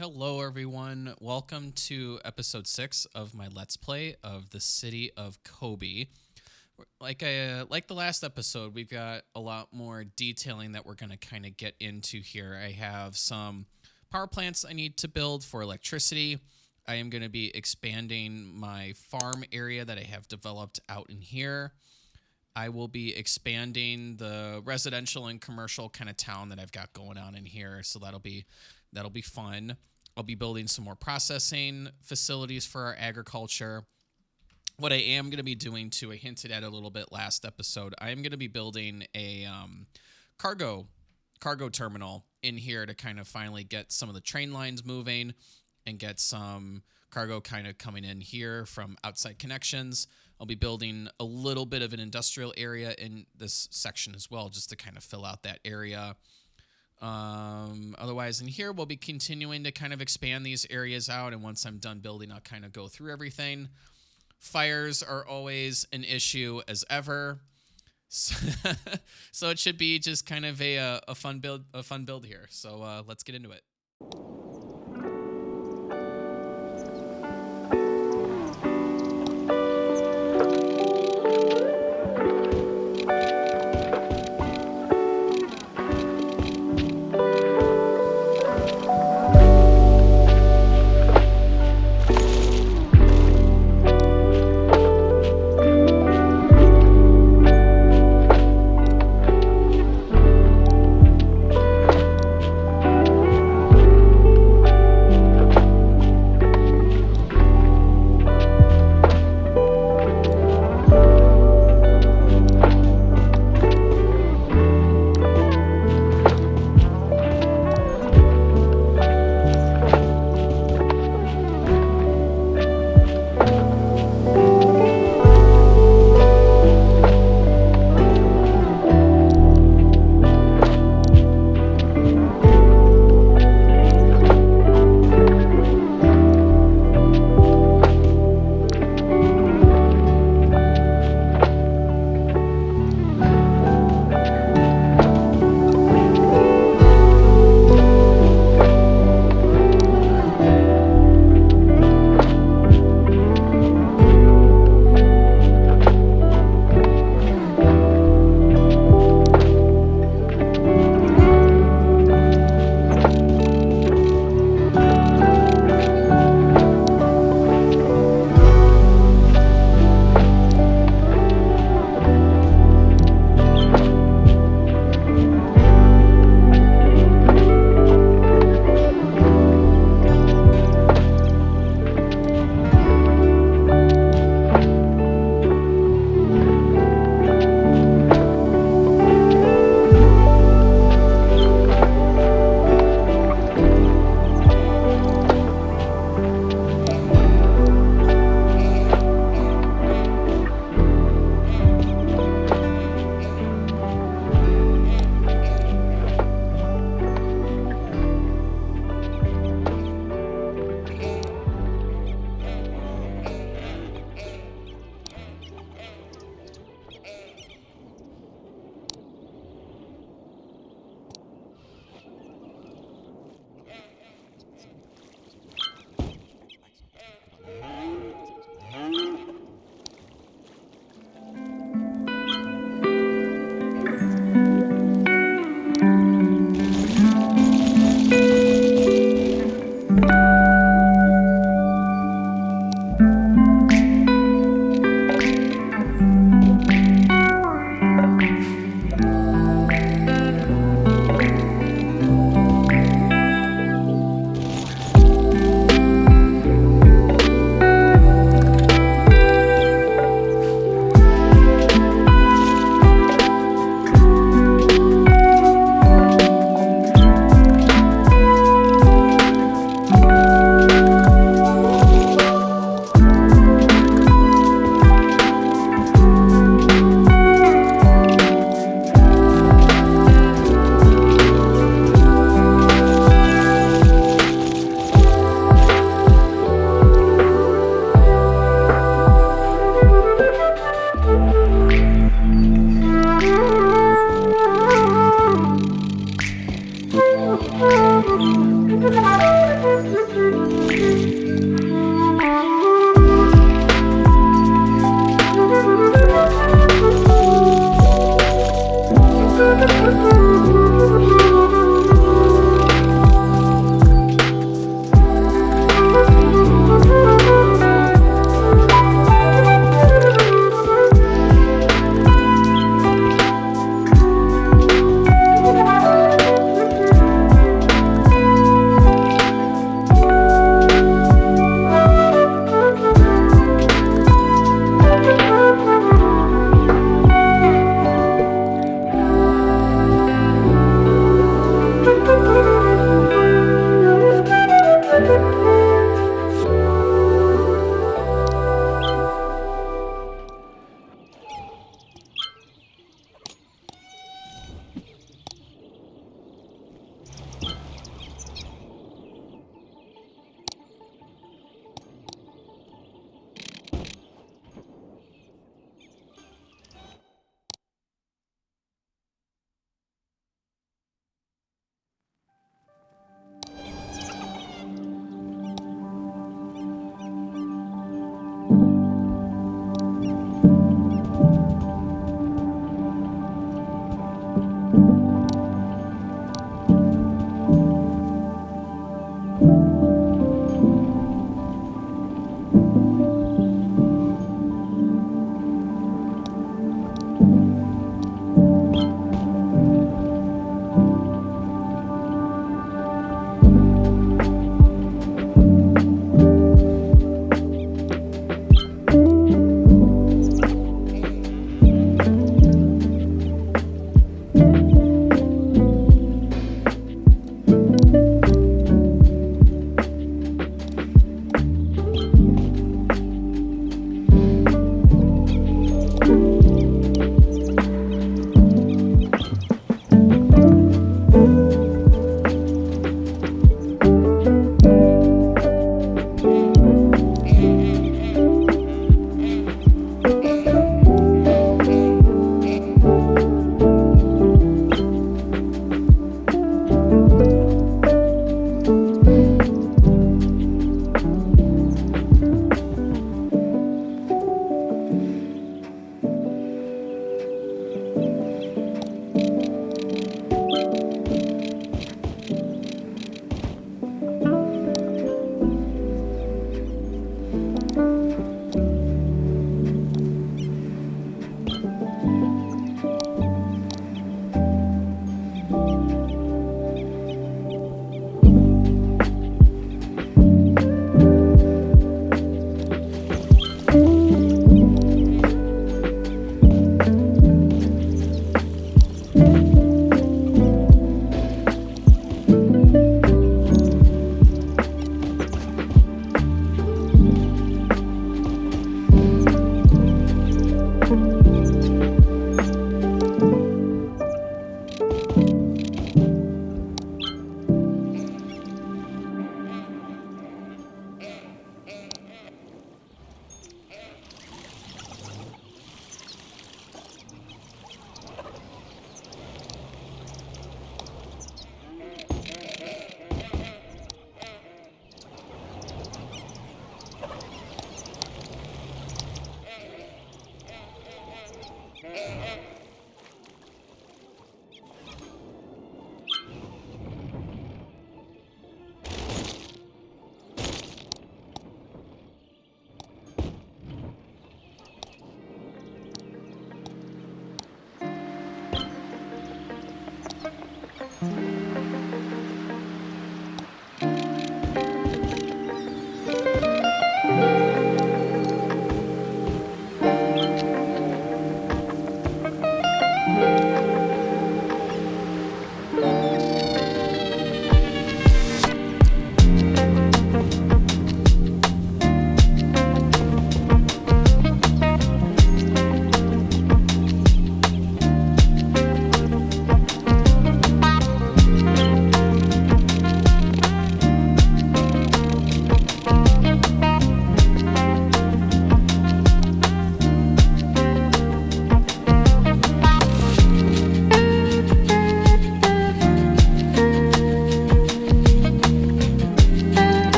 Hello, everyone. Welcome to episode 6 of my Let's Play of the City of Kobe. Like the last episode, we've got a lot more detailing that we're going to kind of get into here. I have some power plants I need to build for electricity. I am going to be expanding my farm area that I have developed out in here. I will be expanding the residential and commercial kind of town that I've got going on in here, so that'll be fun. I'll be building some more processing facilities for our agriculture. What I am going to be doing too, I hinted at a little bit last episode, I am going to be building a cargo terminal in here to kind of finally get some of the train lines moving and get some cargo kind of coming in here from outside connections. I'll be building a little bit of an industrial area in this section as well, just to kind of fill out that area. Otherwise in here, we'll be continuing to kind of expand these areas out. And once I'm done building, I'll kind of go through everything. Fires are always an issue as ever. So it should be just kind of a fun build here. So, let's get into it.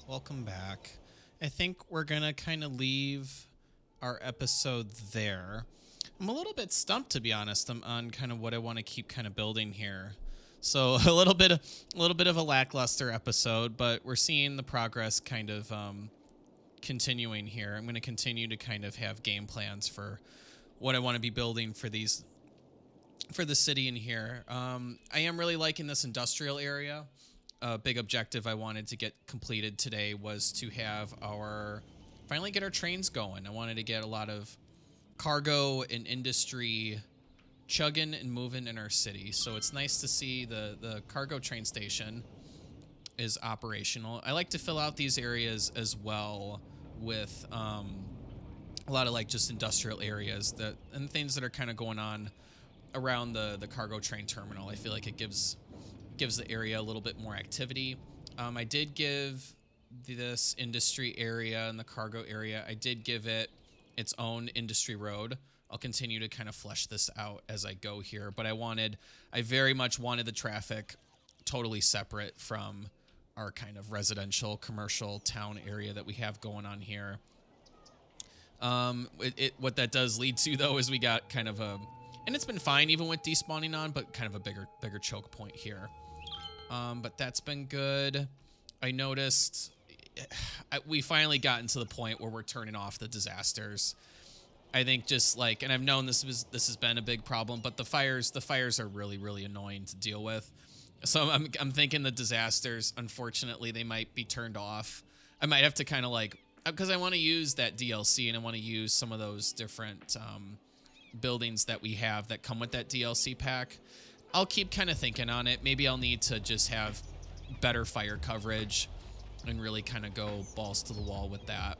Welcome back. I think we're gonna kind of leave our episode there. I'm a little bit stumped, to be honest, on kind of what I want to keep kind of building here. So a little bit of a lackluster episode, but we're seeing the progress kind of continuing here. I'm going to continue to kind of have game plans for what I want to be building for the city in here. I am really liking this industrial area. A big objective I wanted to get completed today was to have finally get our trains going. I wanted to get a lot of cargo and industry chugging and moving in our city. So it's nice to see the cargo train station is operational. I like to fill out these areas as well with a lot of like just industrial areas and things that are kind of going on around the cargo train terminal. I feel like it gives the area a little bit more activity. I did give this industry area and the cargo area, I did give it its own industry road. I'll continue to kind of flesh this out as I go here, but I very much wanted the traffic totally separate from our kind of residential commercial town area that we have going on here. What that does lead to though is we got kind of and it's been fine even with despawning on, but kind of a bigger choke point here. But that's been good. I noticed we finally gotten to the point where we're turning off the disasters. I think just like, and I've known this has been a big problem, but the fires are really annoying to deal with. So I'm thinking the disasters, unfortunately, they might be turned off. I might have to kind of like, because I want to use that DLC and I want to use some of those different buildings that we have that come with that DLC pack. I'll keep kind of thinking on it. Maybe I'll need to just have better fire coverage and really kind of go balls to the wall with that.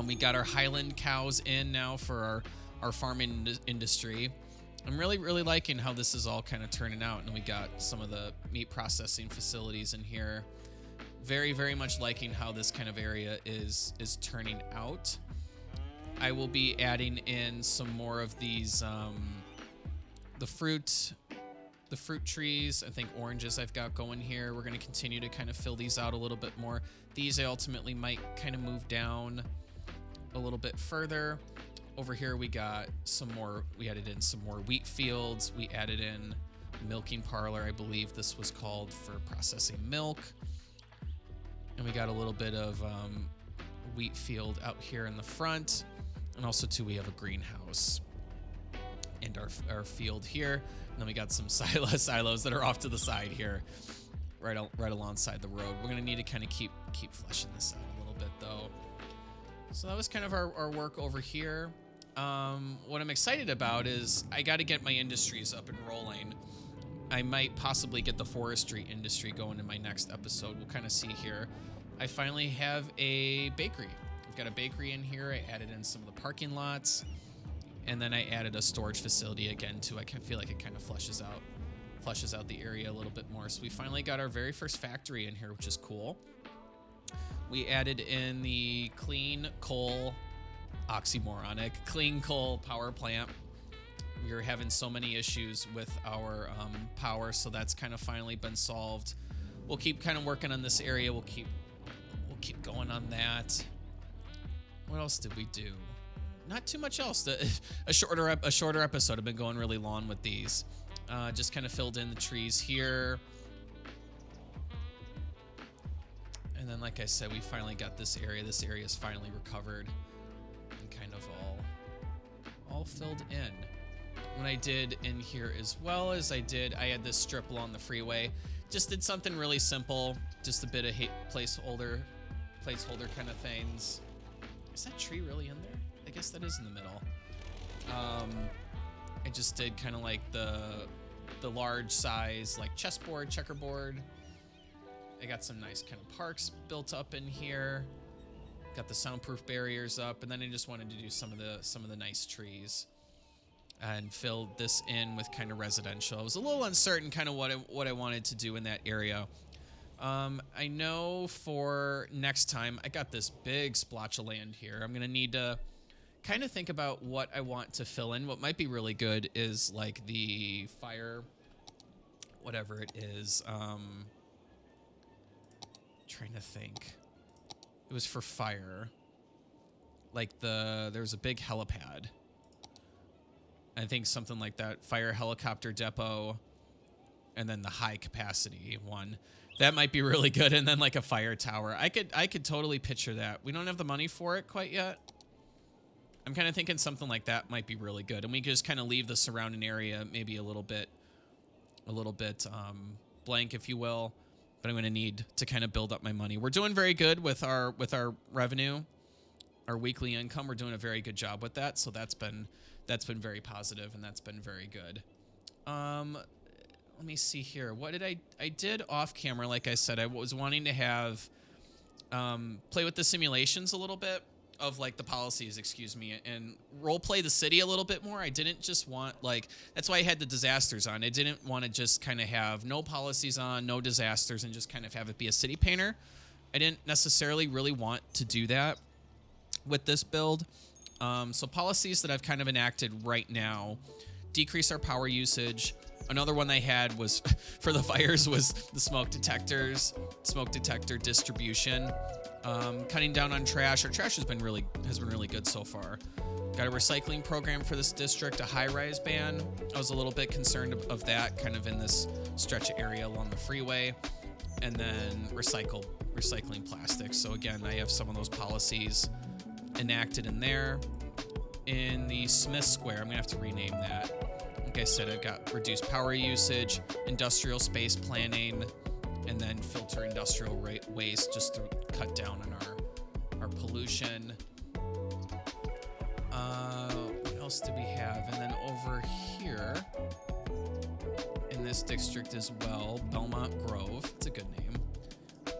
We got our Highland cows in now for our farming industry. I'm really liking how this is all kind of turning out, and we got some of the meat processing facilities in here. Very much liking how this kind of area is turning out. I will be adding in some more of these the fruit trees. I think oranges I've got going here. We're going to continue to kind of fill these out a little bit more. These I ultimately might kind of move down a little bit further. Over here we got we added in some more wheat fields. We added in milking parlor, I believe this was called, for processing milk. And we got a little bit of wheat field out here in the front. And also too, we have a greenhouse and our field here. And then we got some silos that are off to the side here, right alongside the road. We're gonna need to kind of keep fleshing this out a little bit though. So that was kind of our work over here. What I'm excited about is I got to get my industries up and rolling. I might possibly get the forestry industry going in my next episode. We'll kind of see here. I finally have a bakery. I've got a bakery in here. I added in some of the parking lots, and then I added a storage facility again too. I feel like it kind of fleshes out the area a little bit more. So we finally got our very first factory in here, which is cool. We added in the clean coal, oxymoronic, clean coal power plant. We were having so many issues with our power, so that's kind of finally been solved. We'll keep kind of working on this area. We'll keep going on that. What else did we do? Not too much else. A shorter episode. I've been going really long with these. Just kind of filled in the trees here. And then, like I said, we finally got this area. This area is finally recovered and kind of all filled in. What I did in here as well as I had this strip along the freeway. Just did something really simple. Just a bit of placeholder kind of things. Is that tree really in there? I guess that is in the middle. I just did kind of like the large size, like chessboard, checkerboard. I got some nice kind of parks built up in here. Got the soundproof barriers up, and then I just wanted to do some of the nice trees and fill this in with kind of residential. I was a little uncertain kind of what I wanted to do in that area. I know for next time, I got this big splotch of land here. I'm gonna need to kind of think about what I want to fill in. What might be really good is like the fire, whatever it is. trying to think. It was for fire. Like there was a big helipad. I think something like that. Fire helicopter depot. And then the high capacity one. That might be really good. And then like a fire tower. I could totally picture that. We don't have the money for it quite yet. I'm kind of thinking something like that might be really good. And we could just kind of leave the surrounding area maybe a little bit blank, if you will. But I'm going to need to kind of build up my money. We're doing very good with our revenue, our weekly income. We're doing a very good job with that. So that's been very positive, and that's been very good. Let me see here. What did I did off camera? Like I said, I was wanting to have play with the simulations a little bit of like the policies, excuse me, and role play the city a little bit more. I didn't just want like, that's why I had the disasters on. I didn't want to just kind of have no policies on, no disasters, and just kind of have it be a city painter. I didn't necessarily really want to do that with this build. So policies that I've kind of enacted right now: decrease our power usage. Another one I had was for the fires was the smoke detectors, smoke detector distribution, cutting down on trash. Our trash has been really good so far. Got a recycling program for this district, a high-rise ban. I was a little bit concerned of that, kind of in this stretch of area along the freeway, and then recycling plastics. So again, I have some of those policies enacted in there. In the Smith Square, I'm gonna have to rename that. Like I said, I've got reduced power usage, industrial space planning, and then filter industrial waste just to cut down on our pollution. What else do we have? And then over here in this district as well, Belmont Grove. It's a good name.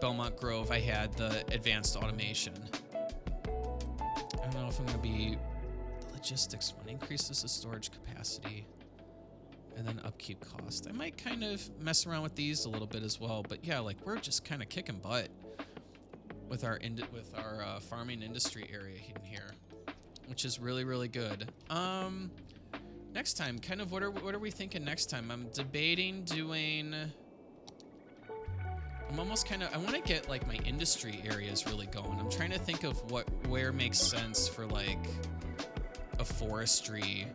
Belmont Grove, I had the advanced automation. I don't know if I'm going to be the logistics one. Increases the storage capacity. And then upkeep cost. I might kind of mess around with these a little bit as well, but yeah, like we're just kind of kicking butt with our farming industry area in here, which is really good. Next time, kind of what are we thinking next time? I'm debating doing. I'm almost kind of. I want to get like my industry areas really going. I'm trying to think of where makes sense for like a forestry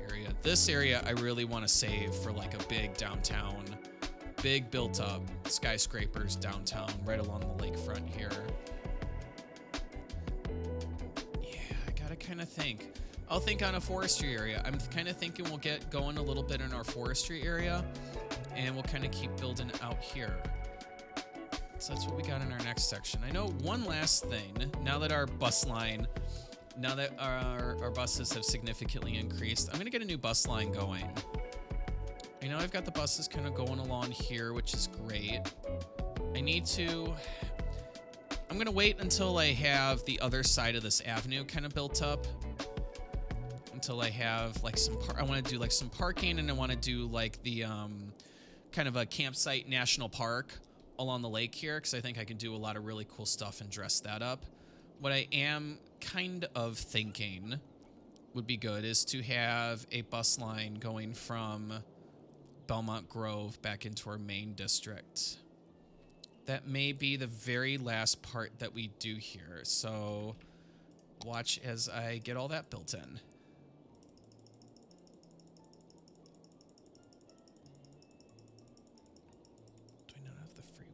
area. This area I really want to save for like a big downtown, big built up skyscrapers downtown right along the lakefront here. Yeah, I gotta kind of think. I'll think on a forestry area. I'm kind of thinking we'll get going a little bit in our forestry area, and we'll kind of keep building out here. So that's what we got in our next section. I know one last thing, now that our bus line, now that our buses have significantly increased, I'm going to get a new bus line going. I know I've got the buses kind of going along here, which is great. I'm going to wait until I have the other side of this avenue kind of built up. Until I have like I want to do like some parking, and I want to do like the kind of a campsite national park along the lake here, because I think I can do a lot of really cool stuff and dress that up. What I am kind of thinking would be good is to have a bus line going from Belmont Grove back into our main district. That may be the very last part that we do here, so watch as I get all that built in. Do I not have the freeway?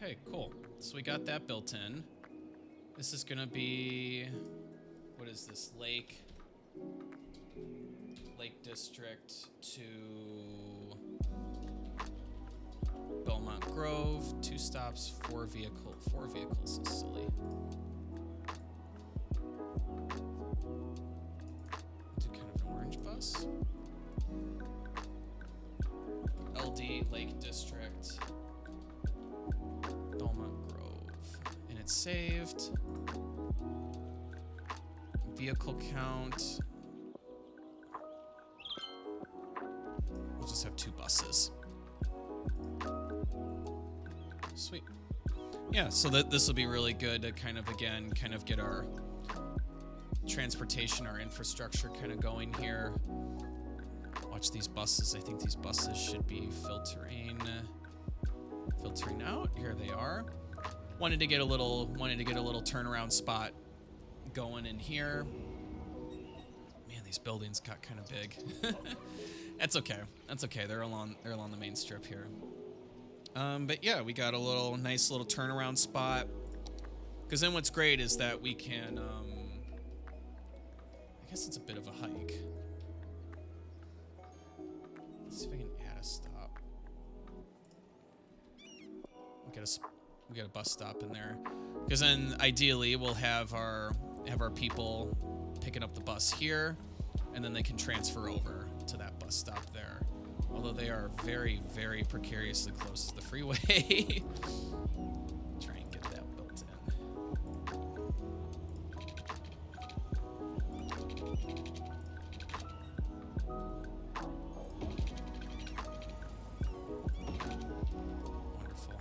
Okay, cool. So we got that built in. This is gonna be, what is this? Lake District to Belmont Grove. 2 stops, 4 vehicles is silly. Do kind of an orange bus. LD Lake District, Belmont Grove, and it's saved. Vehicle count. We'll just have 2 buses. Sweet. Yeah, so this will be really good to kind of get our transportation, our infrastructure kind of going here. Watch these buses. I think these buses should be filtering out. Here they are. Wanted to get a little turnaround spot going in here. Man, these buildings got kind of big. That's okay. That's okay. They're along the main strip here. But yeah, we got a nice little turnaround spot. Because then what's great is that we can, I guess it's a bit of a hike. Let's see if I can add a stop. We got a bus stop in there. Because then ideally we'll have our people picking up the bus here, and then they can transfer over to that bus stop there. Although they are very, very precariously close to the freeway. Try and get that built in. Wonderful.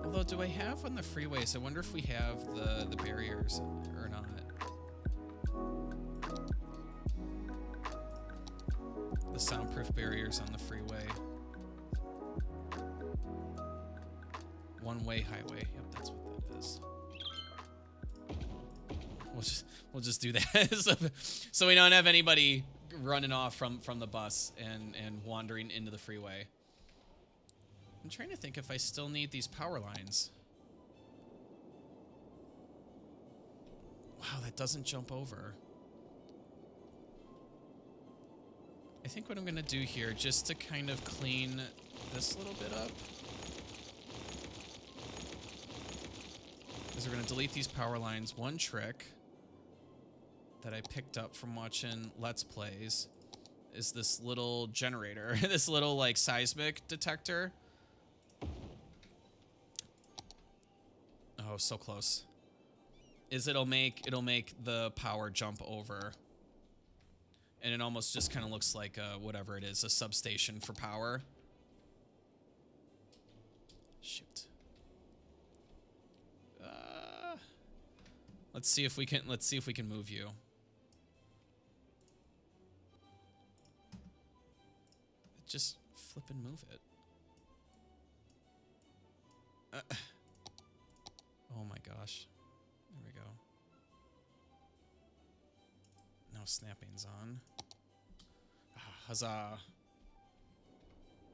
Although, do I have on the freeways? I wonder if we have the barriers or not. The soundproof barriers on the freeway. One-way highway. Yep, that's what that is. We'll just do that so we don't have anybody running off from the bus and wandering into the freeway. I'm trying to think if I still need these power lines. Wow, that doesn't jump over. I think what I'm going to do here, just to kind of clean this little bit up, is we're going to delete these power lines. One trick that I picked up from watching Let's Plays is this little generator, this little like seismic detector. Oh, so close. It'll make the power jump over. And it almost just kind of looks like whatever it is, a substation for power. Shoot. Let's see if we can move you. Just flip and move it. Oh my gosh. There we go. Now snapping's on. Huzzah.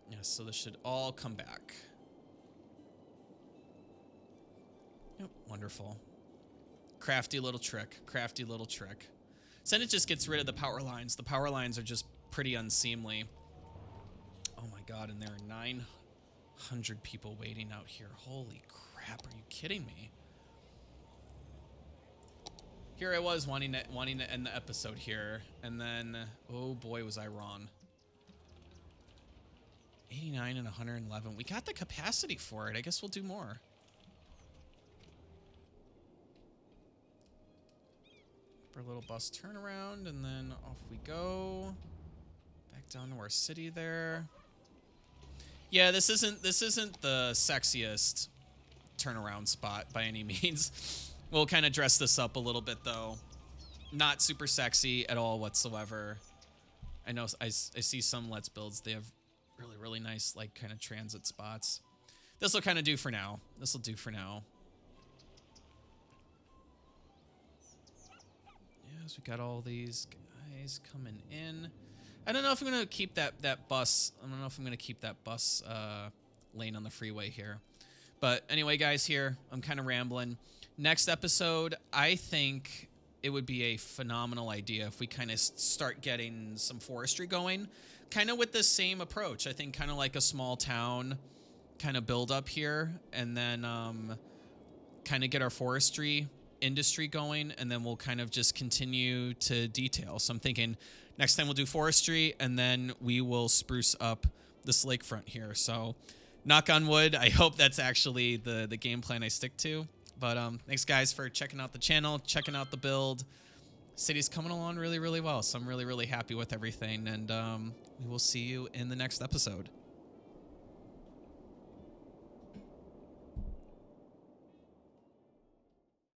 Yes, so this should all come back. Yep, wonderful. Crafty little trick. Crafty little trick. So then it just gets rid of the power lines. The power lines are just pretty unseemly. Oh my god, and there are 900 people waiting out here. Holy crap, are you kidding me? Here I was wanting to end the episode here, and then, oh boy, was I wrong. 89 and 111. We got the capacity for it. I guess we'll do more. For a little bus turnaround, and then off we go. Back down to our city there. Yeah, this isn't the sexiest turnaround spot by any means. We'll kind of dress this up a little bit, though. Not super sexy at all whatsoever. I know I see some Let's Builds. They have really, really nice, like, kind of transit spots. This will kind of do for now. This will do for now. Yes, we got all these guys coming in. I don't know if I'm going to keep that bus. I don't know if I'm going to keep that bus lane on the freeway here. But anyway, guys, here, I'm kind of rambling. Next episode, I think it would be a phenomenal idea if we kind of start getting some forestry going, kind of with the same approach. I think kind of like a small town kind of build up here, and then kind of get our forestry industry going, and then we'll kind of just continue to detail. So I'm thinking next time we'll do forestry, and then we will spruce up this lakefront here. So knock on wood, I hope that's actually the game plan I stick to. But thanks, guys, for checking out the channel, checking out the build. City's coming along really, really well, so I'm really, really happy with everything, and we will see you in the next episode.